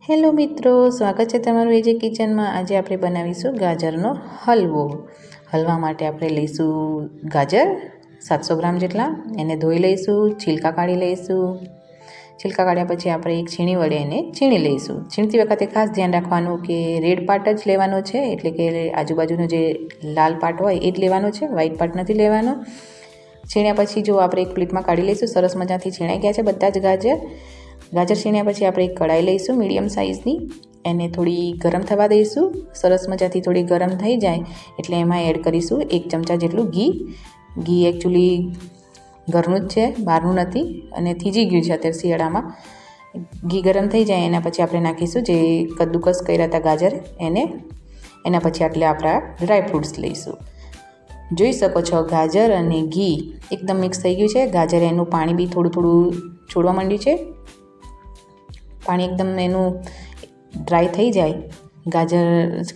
Hello મિત્રો, સ્વાગત છે તમારું એજે કિચનમાં। આજે આપણે બનાવીશું ગાજરનો હલવો। હલવા માટે આપણે લઈશું ગાજર 700 ગ્રામ જેટલા। એને ધોઈ લઈશું, છિલકા કાઢી લઈશું। છિલકા કાઢ્યા પછી આપણે એક છીણી વડે એને છીણી લઈશું। છીણતી વખતે ખાસ ધ્યાન રાખવાનું કે રેડ પાર્ટ જ લેવાનો છે, એટલે કે આજુબાજુનો જે લાલ પાર્ટ હોય એ જ લેવાનો છે, વ્હાઈટ પાર્ટ નથી લેવાનો। છીણ્યા પછી જો આપણે એક પ્લેટમાં કાઢી લઈશું। સરસ મજાથી છીણાઈ ગયા છે બધા જ ગાજર છીણ્યા પછી આપણે એક કઢાઈ લઈશું મીડિયમ સાઇઝની। એને થોડી ગરમ થવા દઈશું। સરસ મજાથી થોડી ગરમ થઈ જાય એટલે એમાં એડ કરીશું 1 ચમચા જેટલું ઘી। ઘી એકચ્યુઅલી ઘરનું જ છે, બહારનું નથી, અને થીજી ગયું છે અત્યારે શિયાળામાં। ઘી ગરમ થઈ જાય એના પછી આપણે નાખીશું જે કદ્દુકસ કર્યા હતા ગાજર એને। એના પછી એટલે આપણા ડ્રાય ફ્રૂટ્સ લઈશું। જોઈ શકો છો ગાજર અને ઘી એકદમ મિક્સ થઈ ગયું છે। ગાજર એનું પાણી બી થોડું છોડવા માંડ્યું છે। પાણી એકદમ એનું ડ્રાય થઈ જાય, ગાજર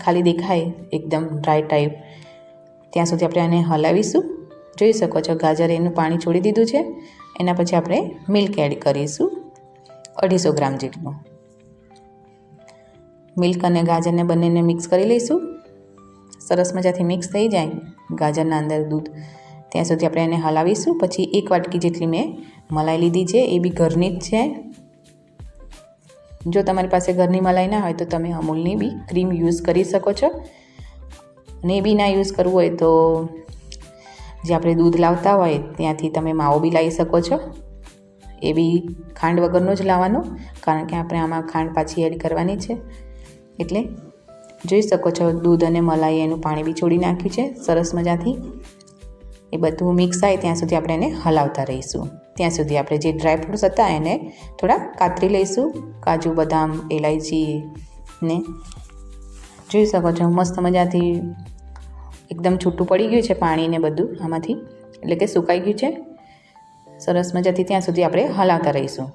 ખાલી દેખાય એકદમ ડ્રાય ટાઈપ, ત્યાં સુધી આપણે આને હલાવીશું। જોઈ શકો છો ગાજર એનું પાણી છોડી દીધું છે। એના પછી આપણે મિલ્ક એડ કરીશું 250 ગ્રામ જેટલું। મિલ્ક અને ગાજરને બંનેને મિક્સ કરી લઈશું। સરસ મજાથી મિક્સ થઈ જાય ગાજરના અંદર દૂધ, ત્યાં સુધી આપણે એને હલાવીશું। પછી 1 વાટકી જેટલી મેં મલાઈ લીધી છે, એ બી ઘરની જ છે। જો તમારી પાસે ઘરની મલાઈ ના હોય તો તમે અમૂલની બી ક્રીમ યુઝ કરી શકો છો, અને એ બી ના યુઝ કરવું હોય તો જે આપણે દૂધ લાવતા હોય ત્યાંથી તમે માવો બી લાવી શકો છો। એ બી ખાંડ વગરનો જ લાવવાનો, કારણ કે આપણે આમાં ખાંડ પાછી એડ કરવાની છે। એટલે જોઈ શકો છો દૂધ અને મલાઈ એનું પાણી બી છોડી નાખ્યું છે સરસ મજાથી। એ બધું મિક્સ થાય ત્યાં સુધી આપણે એને હલાવતા રહીશું। ત્યાં સુધી આપણે જે ડ્રાય ફ્રૂટ્સ હતા એને થોડા કાતરી લઈશું, કાજુ, બદામ, ઇલાયચી ને। જોઈ શકો છો મસ્ત મજાથી એકદમ છૂટું પડી ગયું છે પાણી ને બધું આમાંથી, એટલે કે સુકાઈ ગયું છે સરસ મજાથી। ત્યાં સુધી આપણે હલાવતા રહીશું।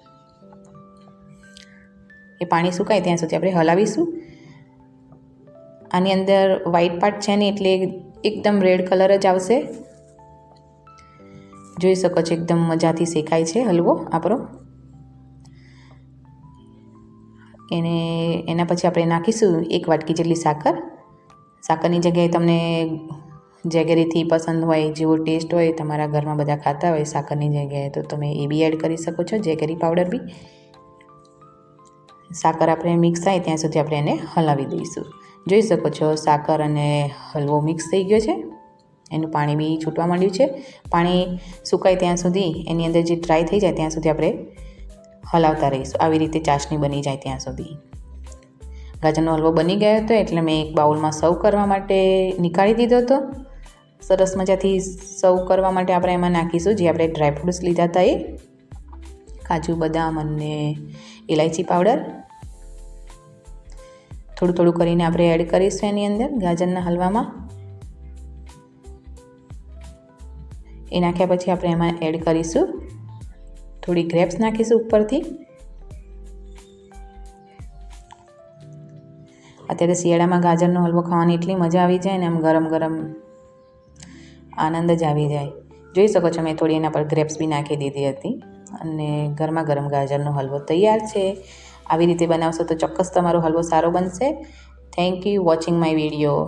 એ પાણી સુકાય ત્યાં સુધી આપણે હલાવીશું। આની અંદર વ્હાઈટ પાર્ટ છે ને, એટલે એકદમ રેડ કલર જ આવશે। જોઈ શકો છો એકદમ મજાથી શેકાય છે હલવો આપણો। એના પછી આપણે નાખીશું 1 વાટકી જેટલી સાકર। સાકરની જગ્યાએ તમને જેગરીથી પસંદ હોય, જેવો ટેસ્ટ હોય તમારા ઘરમાં બધા ખાતા હોય સાકરની જગ્યાએ, તો તમે એ બી એડ કરી શકો છો, જેગરી પાવડર બી। સાકર આપણે મિક્સ થાય ત્યાં સુધી આપણે એને હલાવી દઈશું। જોઈ શકો છો સાકર અને હલવો મિક્સ થઈ ગયો છે, એનું પાણી બી છૂટવા માંડ્યું છે। પાણી સુકાય ત્યાં સુધી એની અંદર જે ડ્રાય થઈ જાય ત્યાં સુધી આપણે હલાવતા રહીશું, આવી રીતે ચાસણી બની જાય ત્યાં સુધી। ગાજરનો હલવો બની ગયો હતો એટલે મેં એક બાઉલમાં સર્વ કરવા માટે નીકાળી દીધો હતો। સરસ મજાથી સર્વ કરવા માટે આપણે એમાં નાખીશું જે આપણે ડ્રાય ફ્રૂટ્સ લીધા હતા એ, કાજુ, બદામ અને ઇલાયચી પાવડર થોડું કરીને આપણે એડ કરીશું એની અંદર ગાજરના હલવામાં। એ નાખ્યા પછી આપણે એમાં એડ કરીશું થોડી ગ્રેપ્સ નાખીશું ઉપરથી। અત્યારે શિયાળામાં ગાજરનો હલવો ખાવાની એટલી મજા આવી જાય ને, આમ ગરમ ગરમ આનંદ જ આવી જાય। જોઈ શકો છો મેં થોડી એના પર ગ્રેપ્સ બી નાખી દીધી હતી, અને ગરમા ગરમ ગાજરનો હલવો તૈયાર છે। આવી રીતે બનાવશો તો ચોક્કસ તમારો હલવો સારો બનશે। Thank you watching my video.